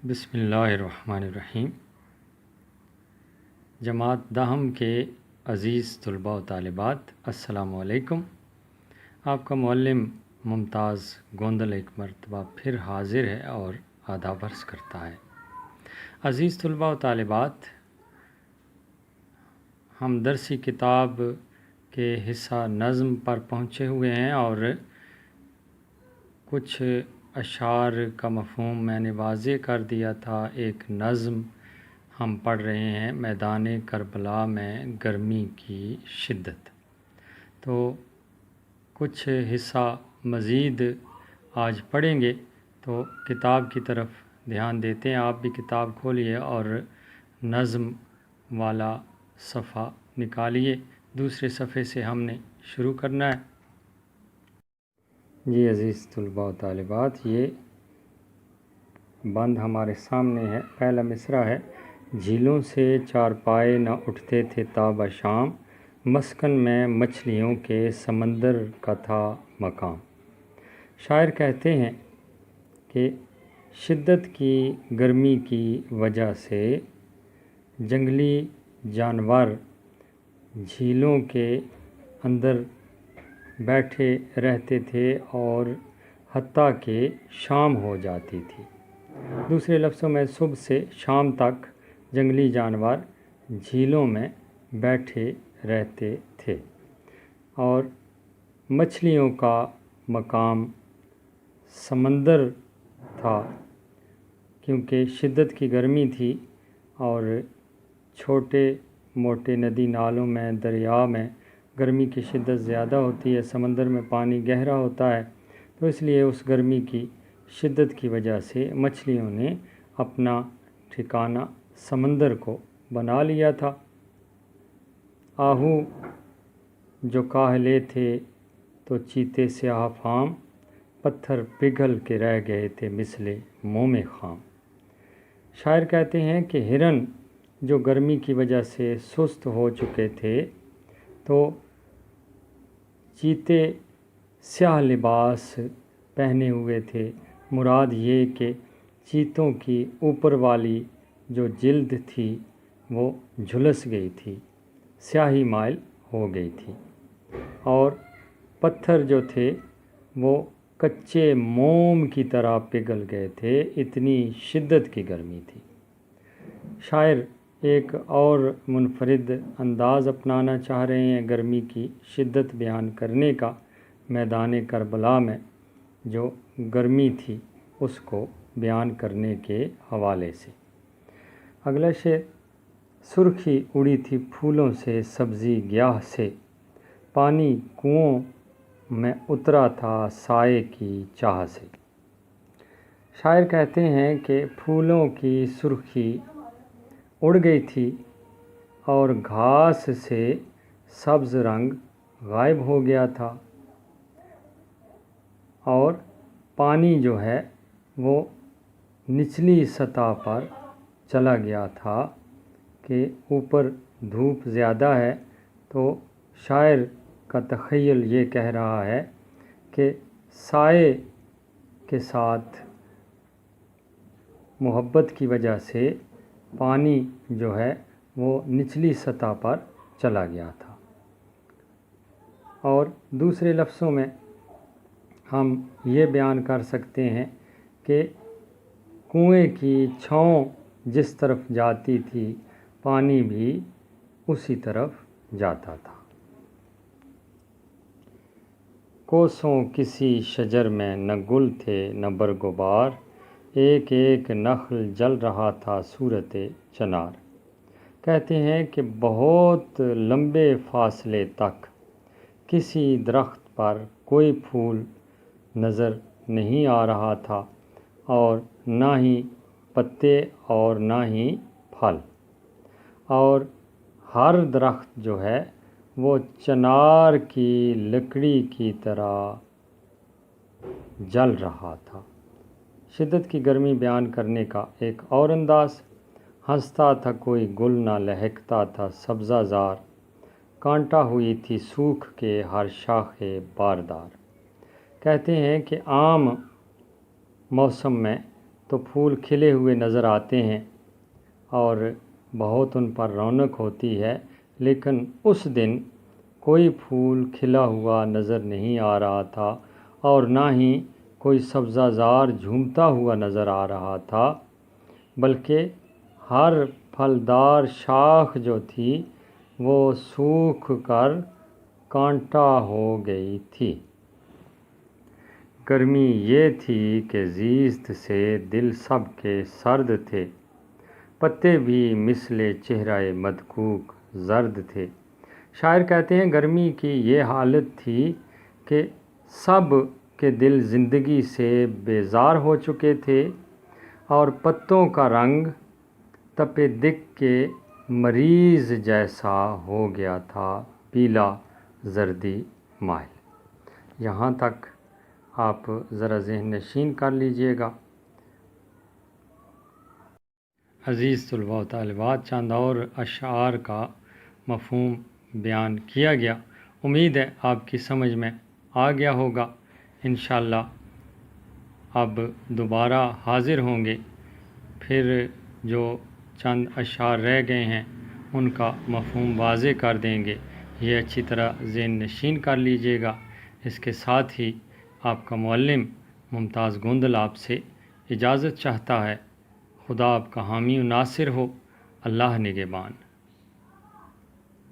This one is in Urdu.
بسم اللہ الرحمن الرحیم۔ جماعت داہم کے عزیز طلباء و طالبات، السلام علیکم۔ آپ کا معلم ممتاز گوندل ایک مرتبہ پھر حاضر ہے اور آداب عرض کرتا ہے۔ عزیز طلباء و طالبات، ہم درسی کتاب کے حصہ نظم پر پہنچے ہوئے ہیں اور کچھ اشعار کا مفہوم میں نے واضح کر دیا تھا۔ ایک نظم ہم پڑھ رہے ہیں، میدان کربلا میں گرمی کی شدت۔ تو کچھ حصہ مزید آج پڑھیں گے، تو کتاب کی طرف دھیان دیتے ہیں۔ آپ بھی کتاب کھولیے اور نظم والا صفحہ نکالیے۔ دوسرے صفحے سے ہم نے شروع کرنا ہے۔ جی عزیز طلباء و طالبات، یہ بند ہمارے سامنے ہے۔ پہلا مصرع ہے: جھیلوں سے چارپائے نہ اٹھتے تھے تا بشام، مسکن میں مچھلیوں کے سمندر کا تھا مقام۔ شاعر کہتے ہیں کہ شدت کی گرمی کی وجہ سے جنگلی جانور جھیلوں کے اندر بیٹھے رہتے تھے اور حتیٰ کہ شام ہو جاتی تھی۔ دوسرے لفظوں میں صبح سے شام تک جنگلی جانور جھیلوں میں بیٹھے رہتے تھے اور مچھلیوں کا مقام سمندر تھا، کیونکہ شدت کی گرمی تھی اور چھوٹے موٹے ندی نالوں میں، دریا میں گرمی کی شدت زیادہ ہوتی ہے، سمندر میں پانی گہرا ہوتا ہے، تو اس لیے اس گرمی کی شدت کی وجہ سے مچھلیوں نے اپنا ٹھکانہ سمندر کو بنا لیا تھا۔ آہو جو کاہلے تھے تو چیتے سیاہ فام، پتھر پگھل کے رہ گئے تھے مثل موم خام۔ شاعر کہتے ہیں کہ ہرن جو گرمی کی وجہ سے سست ہو چکے تھے، تو چیتے سیاہ لباس پہنے ہوئے تھے۔ مراد یہ کہ چیتوں کی اوپر والی جو جلد تھی وہ جھلس گئی تھی، سیاہی مائل ہو گئی تھی، اور پتھر جو تھے وہ کچے موم کی طرح پگھل گئے تھے، اتنی شدت کی گرمی تھی۔ شاعر ایک اور منفرد انداز اپنانا چاہ رہے ہیں گرمی کی شدت بیان کرنے کا، میدان کربلا میں جو گرمی تھی اس کو بیان کرنے کے حوالے سے۔ اگلا شعر: سرخی اڑی تھی پھولوں سے، سبزی گیاہ سے، پانی کنوؤں میں اترا تھا سائے کی چاہ سے۔ شاعر کہتے ہیں کہ پھولوں کی سرخی اڑ گئی تھی اور گھاس سے سبز رنگ غائب ہو گیا تھا، اور پانی جو ہے وہ نچلی سطح پر چلا گیا تھا کہ اوپر دھوپ زیادہ ہے، تو شاعر کا تخیل یہ کہہ رہا ہے کہ سائے کے ساتھ محبت کی وجہ سے پانی جو ہے وہ نچلی سطح پر چلا گیا تھا۔ اور دوسرے لفظوں میں ہم یہ بیان کر سکتے ہیں کہ کنویں کی چھاؤں جس طرف جاتی تھی، پانی بھی اسی طرف جاتا تھا۔ کوسوں کسی شجر میں نہ گل تھے نہ برگ و بار، ایک ایک نخل جل رہا تھا صورت چنار۔ کہتے ہیں کہ بہت لمبے فاصلے تک کسی درخت پر کوئی پھول نظر نہیں آ رہا تھا، اور نہ ہی پتے اور نہ ہی پھل، اور ہر درخت جو ہے وہ چنار کی لکڑی کی طرح جل رہا تھا۔ شدت کی گرمی بیان کرنے کا ایک اور انداز: ہنستا تھا کوئی گل نہ لہکتا تھا سبزہ زار، کانٹا ہوئی تھی سوکھ کے ہر شاخ باردار۔ کہتے ہیں کہ عام موسم میں تو پھول کھلے ہوئے نظر آتے ہیں اور بہت ان پر رونق ہوتی ہے، لیکن اس دن کوئی پھول کھلا ہوا نظر نہیں آ رہا تھا اور نہ ہی کوئی سبزہ زار جھومتا ہوا نظر آ رہا تھا، بلکہ ہر پھلدار شاخ جو تھی وہ سوکھ کر کانٹا ہو گئی تھی۔ گرمی یہ تھی کہ زیست سے دل سب کے سرد تھے، پتے بھی مثل چہرہ مدکوک زرد تھے۔ شاعر کہتے ہیں گرمی کی یہ حالت تھی کہ سب کے دل زندگی سے بیزار ہو چکے تھے اور پتوں کا رنگ تپ دق کے مریض جیسا ہو گیا تھا، پیلا زردی مائل۔ یہاں تک آپ ذرا ذہن نشین کر لیجئے گا۔ عزیز طلباء و طالبات، چند اور اشعار کا مفہوم بیان کیا گیا، امید ہے آپ کی سمجھ میں آ گیا ہوگا۔ انشاءاللہ اب دوبارہ حاضر ہوں گے، پھر جو چند اشعار رہ گئے ہیں ان کا مفہوم واضح کر دیں گے، یہ اچھی طرح ذہن نشین کر لیجئے گا۔ اس کے ساتھ ہی آپ کا معلم ممتاز گوندل آپ سے اجازت چاہتا ہے۔ خدا آپ کا حامی و ناصر ہو۔ اللہ نگہبان۔